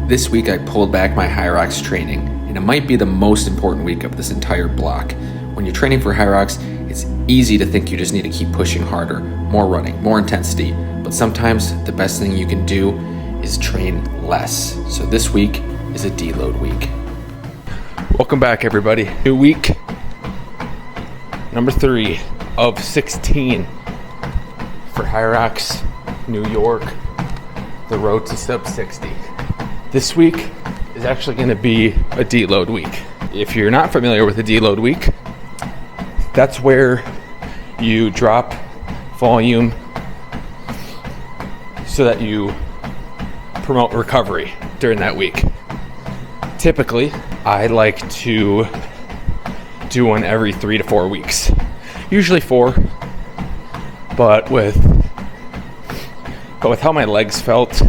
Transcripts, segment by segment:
This week I pulled back my HYROX training, and it might be the most important week of this entire block. When you're training for HYROX, it's easy to think you just need to keep pushing harder, more running, more intensity, but sometimes the best thing you can do is train less. So this week is a deload week. Welcome back, everybody. New week, number 3 of 16 for HYROX New York, the road to sub 60. This week is actually going to be a deload week. If you're not familiar with a deload week, that's where you drop volume so that you promote recovery during that week. Typically, I like to do one every 3 to 4 weeks. Usually 4, but with how my legs felt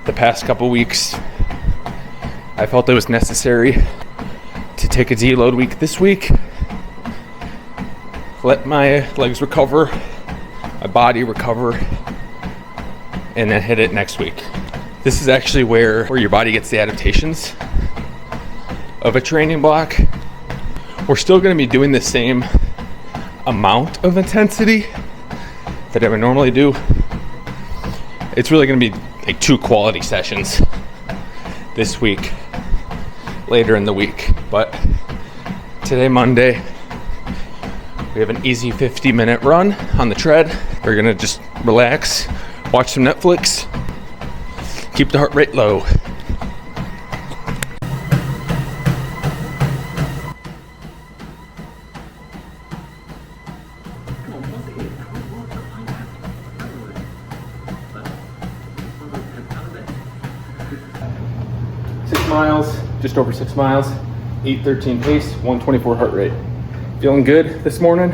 the past couple weeks, I felt it was necessary to take a deload week this week, let my legs recover, my body recover, and then hit it next week. This is actually where your body gets the adaptations of a training block. We're still going to be doing the same amount of intensity that I would normally do. It's really going to be like 2 quality sessions this week, later in the week. But today, Monday, we have an easy 50-minute run on the tread. We're going to just relax, watch some Netflix, keep the heart rate low. Miles, just over 6 miles, 8:13 pace, 124 heart rate. Feeling good this morning.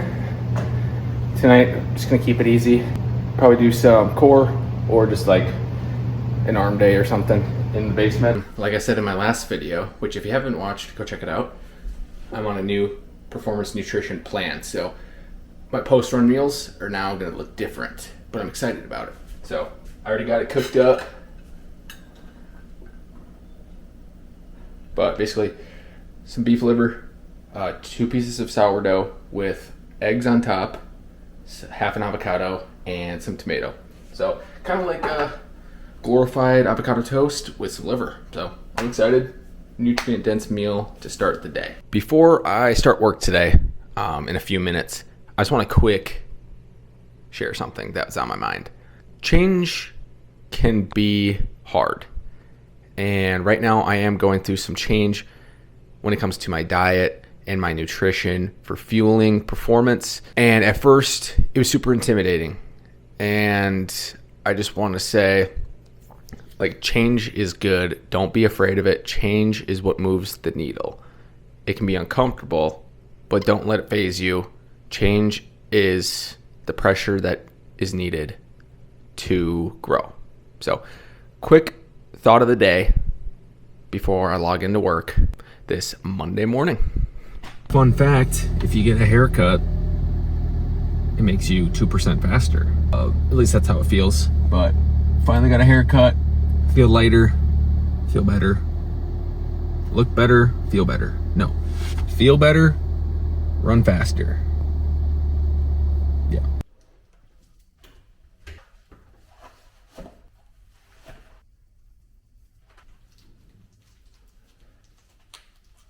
Tonight, I'm just gonna keep it easy. Probably do some core or just like an arm day or something in the basement. Like I said in my last video, which if you haven't watched, go check it out. I'm on a new performance nutrition plan. So my post-run meals are now gonna look different, but I'm excited about it. So I already got it cooked up. But basically, some beef liver, 2 pieces of sourdough with eggs on top, half an avocado, and some tomato. So kind of like a glorified avocado toast with some liver. So I'm excited. Nutrient-dense meal to start the day. Before I start work today, in a few minutes, I just want to quick share something that's on my mind. Change can be hard. And right now I am going through some change when it comes to my diet and my nutrition for fueling performance. And at first it was super intimidating. And I just want to say, like, change is good. Don't be afraid of it. Change is what moves the needle. It can be uncomfortable, but don't let it faze you. Change is the pressure that is needed to grow. So, quick thought of the day before I log into work this Monday morning. Fun fact, if you get a haircut, it makes you 2% faster. At least that's how it feels. But finally got a haircut, feel lighter, feel better, look better, feel better. No, feel better, run faster. Yeah.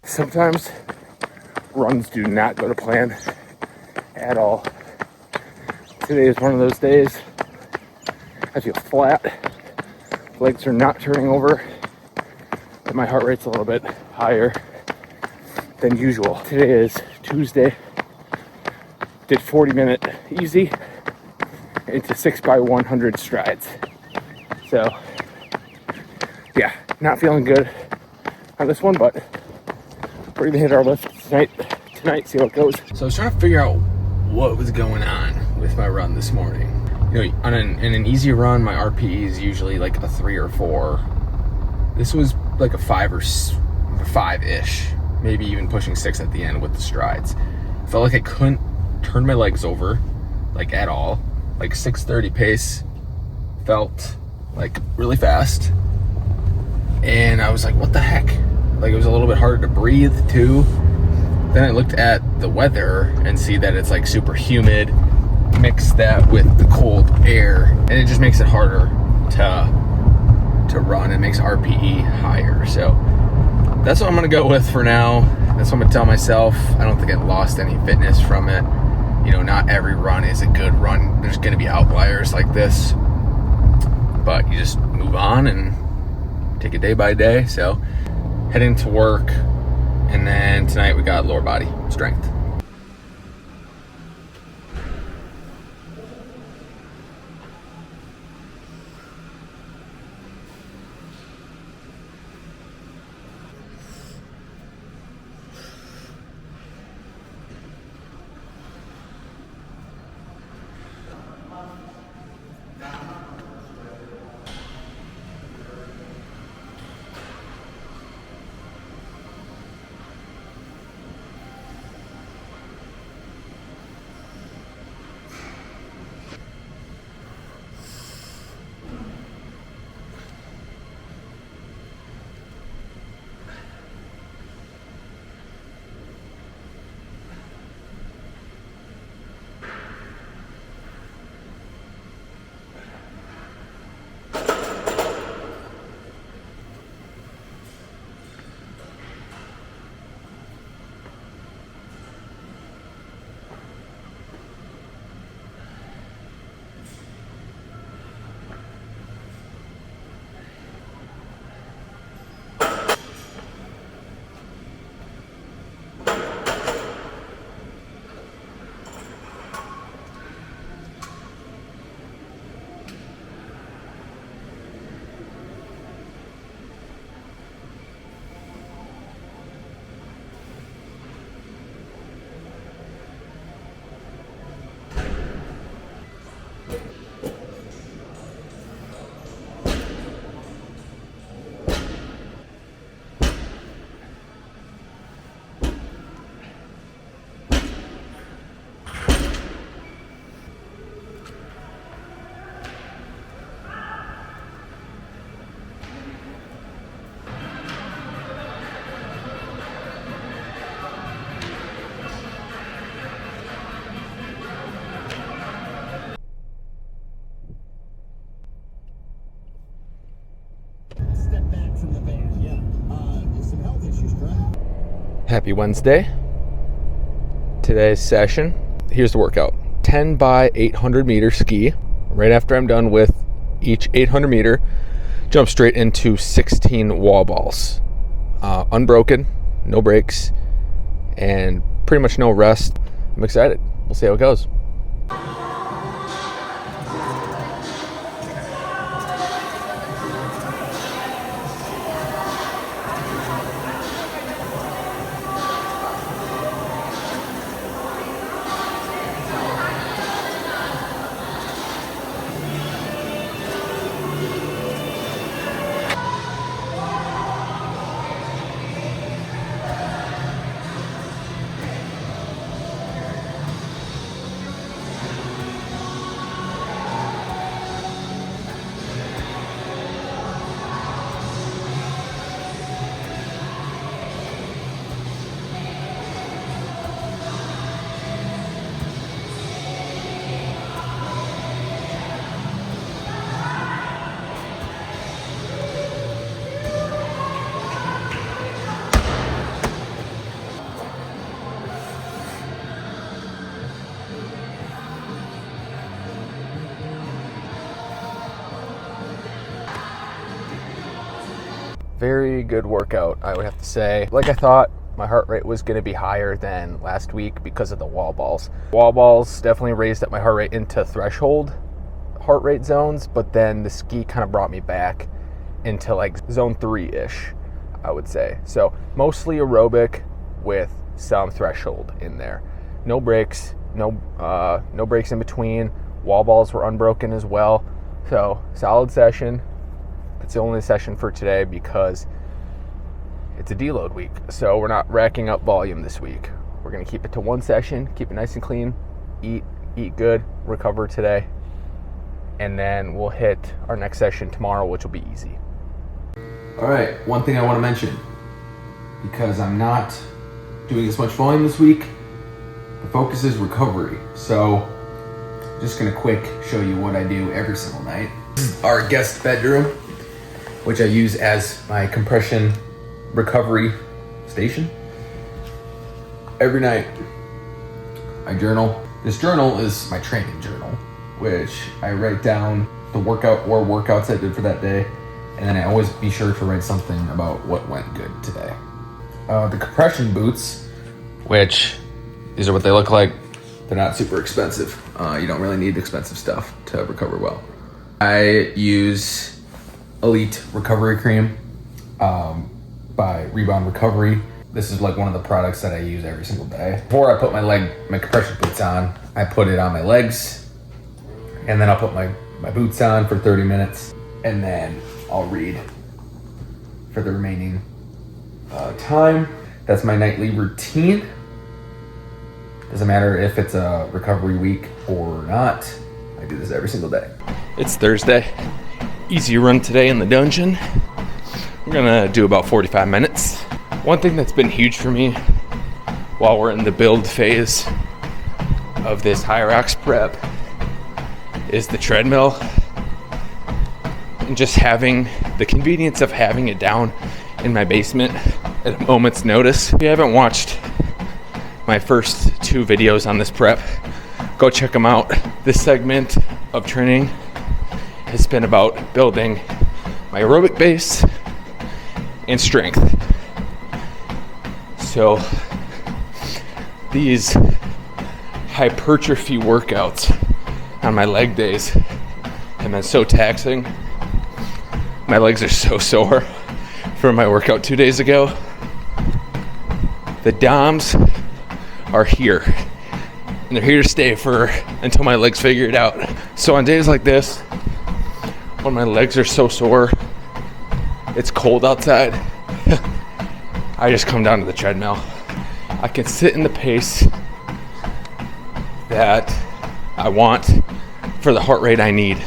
Sometimes runs do not go to plan at all. Today is one of those days. I feel flat. Legs are not turning over, but my heart rate's a little bit higher than usual. Today is Tuesday. Did 40-minute easy into 6x100 strides. So, yeah, not feeling good on this one, but we're gonna hit our lift tonight, see how it goes. So I was trying to figure out what was going on with my run this morning. You know, in an easy run, my RPE is usually like a 3 or 4. This was like a 5 or 5-ish, maybe even pushing 6 at the end with the strides. Felt like I couldn't turn my legs over, like at all. Like 6:30 pace felt like really fast. and I was like, what the heck? Like, it was a little bit harder to breathe too. Then I looked at the weather and see that it's like super humid. Mix that with the cold air, and it just makes it harder to run. It makes RPE higher. So that's what I'm gonna go with for now. That's what I'm gonna tell myself. I don't think I lost any fitness from it. You know, not every run is a good run. There's gonna be outliers like this, but you just move on and take it day by day. So heading to work, and then tonight we got lower body strength. Happy Wednesday. Today's session, here's the workout. 10 by 800 meter ski. Right after I'm done with each 800 meter, jump straight into 16 wall balls. Unbroken, no breaks, and pretty much no rest. I'm excited. We'll see how it goes. Very good workout, I would have to say. Like I thought, my heart rate was going to be higher than last week because of the wall balls. Wall balls definitely raised up my heart rate into threshold heart rate zones, but then the ski kind of brought me back into like zone 3-ish, I would say. So mostly aerobic with some threshold in there. No breaks, no breaks in between. Wall balls were unbroken as well. So solid session. It's the only session for today because it's a deload week. So we're not racking up volume this week. We're going to keep it to one session, keep it nice and clean, eat good, recover today, and then we'll hit our next session tomorrow, which will be easy. All right, one thing I want to mention, because I'm not doing as much volume this week, the focus is recovery. So just gonna quick show you what I do every single night. This is our guest bedroom, which I use as my compression recovery station. Every night I journal. This journal is my training journal, which I write down the workout or workouts I did for that day, and then I always be sure to write something about what went good today. The compression boots, which these are what they look like. They're not super expensive. You don't really need expensive stuff to recover well. I use Elite Recovery Cream by Rebound Recovery. This is like one of the products that I use every single day. Before I put my compression boots on, I put it on my legs, and then I'll put my boots on for 30 minutes, and then I'll read for the remaining time. That's my nightly routine. Doesn't matter if it's a recovery week or not. I do this every single day. It's Thursday. Easy run today in the dungeon. We're gonna do about 45 minutes. One thing that's been huge for me while we're in the build phase of this HYROX prep is the treadmill, and just having the convenience of having it down in my basement at a moment's notice. If you haven't watched my first 2 videos on this prep, go check them out. This segment of training has been about building my aerobic base and strength. So these hypertrophy workouts on my leg days have been so taxing. My legs are so sore from my workout 2 days ago. The DOMs are here, and they're here to stay until my legs figure it out. So on days like this, when my legs are so sore, it's cold outside, I just come down to the treadmill. I can sit in the pace that I want for the heart rate I need.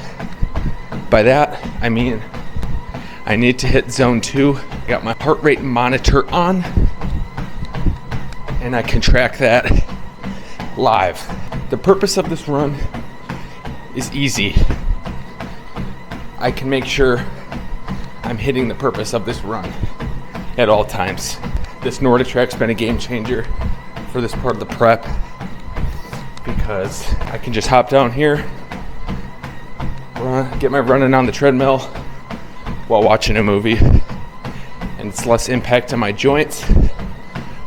By that, I mean I need to hit zone 2. I got my heart rate monitor on, and I can track that live. The purpose of this run is easy. I can make sure I'm hitting the purpose of this run at all times. This NordicTrack's been a game changer for this part of the prep, because I can just hop down here, get my running on the treadmill while watching a movie, and it's less impact on my joints,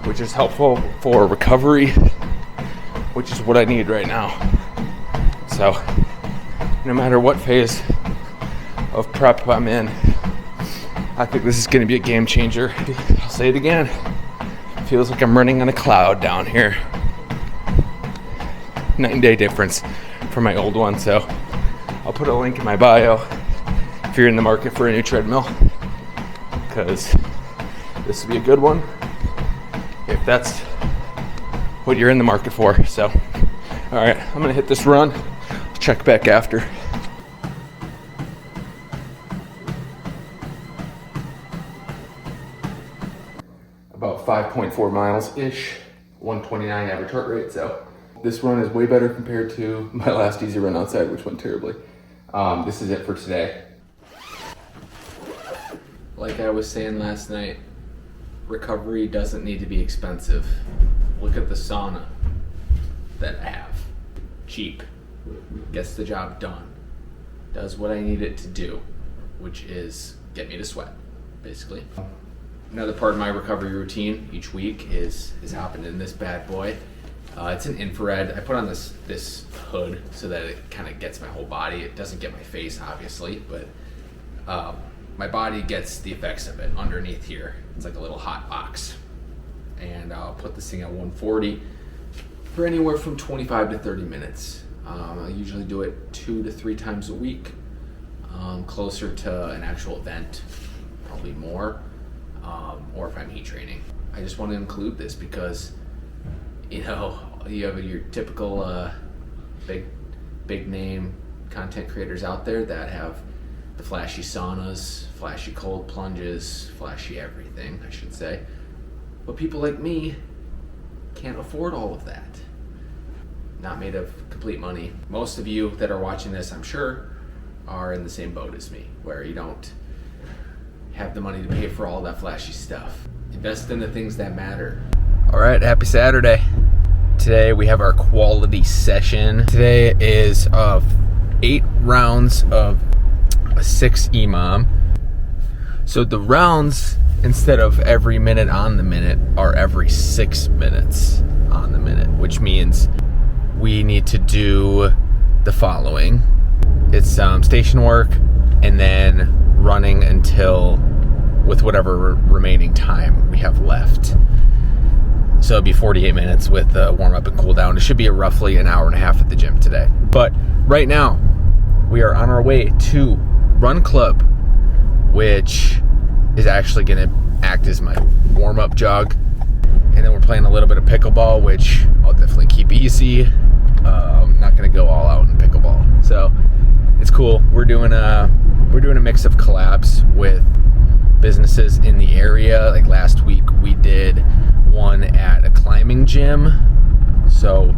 which is helpful for recovery, which is what I need right now. So no matter what phase of prep I'm in, I think this is going to be a game changer. I'll say it again. Feels like I'm running on a cloud down here. Night and day difference from my old one. So I'll put a link in my bio if you're in the market for a new treadmill, because this would be a good one if that's what you're in the market for. So, all right, I'm going to hit this run. I'll check back after. About 5.4 miles-ish, 129 average heart rate. So this run is way better compared to my last easy run outside, which went terribly. This is it for today. Like I was saying last night, recovery doesn't need to be expensive. Look at the sauna that I have. Cheap. Gets the job done. Does what I need it to do, which is get me to sweat, basically. Another part of my recovery routine each week is hopping in this bad boy. It's an infrared. I put on this hood so that it kind of gets my whole body. It doesn't get my face, obviously, but my body gets the effects of it underneath here. It's like a little hot box. And I'll put this thing at 140 for anywhere from 25 to 30 minutes. I usually do it 2 to 3 times a week, closer to an actual event, probably more, or if I'm heat training. I just want to include this because, you know, you have your typical big name content creators out there that have the flashy saunas, flashy cold plunges, flashy everything, I should say. But people like me can't afford all of that. Not made of complete money. Most of you that are watching this, I'm sure, are in the same boat as me, where you don't have the money to pay for all that flashy stuff. Invest in the things that matter. All right, happy Saturday. Today we have our quality session. Today is 8 rounds of a 6 EMOM. So the rounds, instead of every minute on the minute, are every 6 minutes on the minute, which means we need to do the following. It's station work and then running until with whatever remaining time we have left. So it'll be 48 minutes with warm up and cool down. It should be roughly an hour and a half at the gym today. But right now we are on our way to Run Club, which is actually going to act as my warm up jog. And then we're playing a little bit of pickleball, which I'll definitely keep easy. I'm not going to go all out in pickleball. So it's cool. We're doing a mix of collabs with businesses in the area. Like last week we did one at a climbing gym. So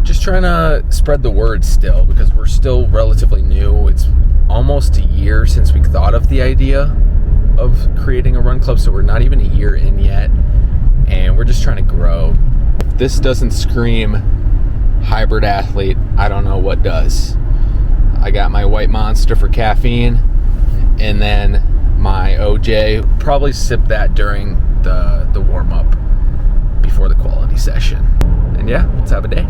just trying to spread the word still, because we're still relatively new. It's almost a year since we thought of the idea of creating a run club, so we're not even a year in yet, and we're just trying to grow. If this doesn't scream hybrid athlete, I don't know what does. I got my white monster for caffeine, and then my OJ. Probably sip that during the warm-up before the quality session. And yeah, let's have a day.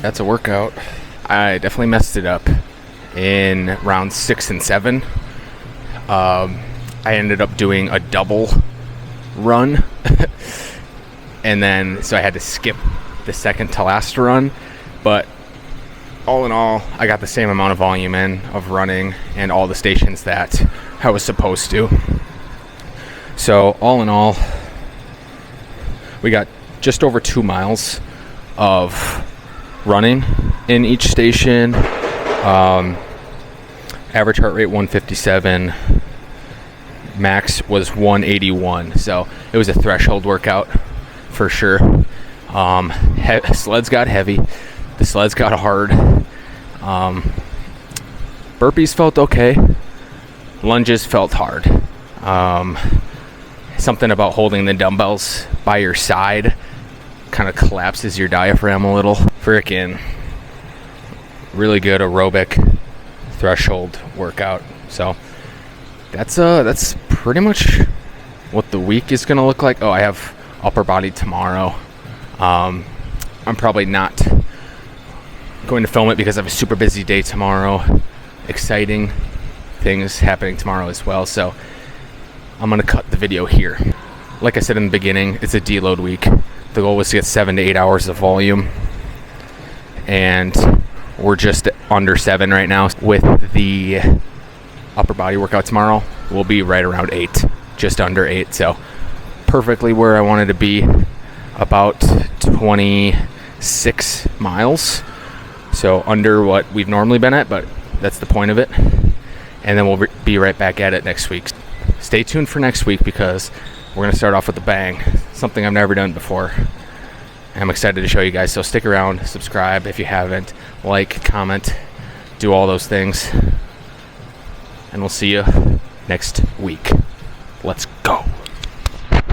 That's a workout. I definitely messed it up in rounds 6 and 7. I ended up doing a double run and then so I had to skip the second to last run, but all in all I got the same amount of volume in of running and all the stations that I was supposed to. So all in all we got just over 2 miles of running in each station. Average heart rate 157, max was 181, so it was a threshold workout for sure. Sleds got heavy, The sleds got hard. Burpees felt okay. Lunges felt hard. Something about holding the dumbbells by your side kind of collapses your diaphragm a little. Freaking really good aerobic threshold workout. So that's pretty much what the week is going to look like. Oh, I have upper body tomorrow. I'm probably not going to film it because I have a super busy day tomorrow. Exciting things happening tomorrow as well. So I'm going to cut the video here. Like I said in the beginning, it's a deload week. The goal was to get 7 to 8 hours of volume. And we're just under 7 right now. With the upper body workout tomorrow, we'll be right around 8. Just under 8. So perfectly where I wanted to be. About 26 miles. So under what we've normally been at, but that's the point of it. And then we'll be right back at it next week. Stay tuned for next week because we're going to start off with a bang. Something I've never done before. I'm excited to show you guys. So stick around, subscribe if you haven't, like, comment, do all those things. And we'll see you next week. Let's go.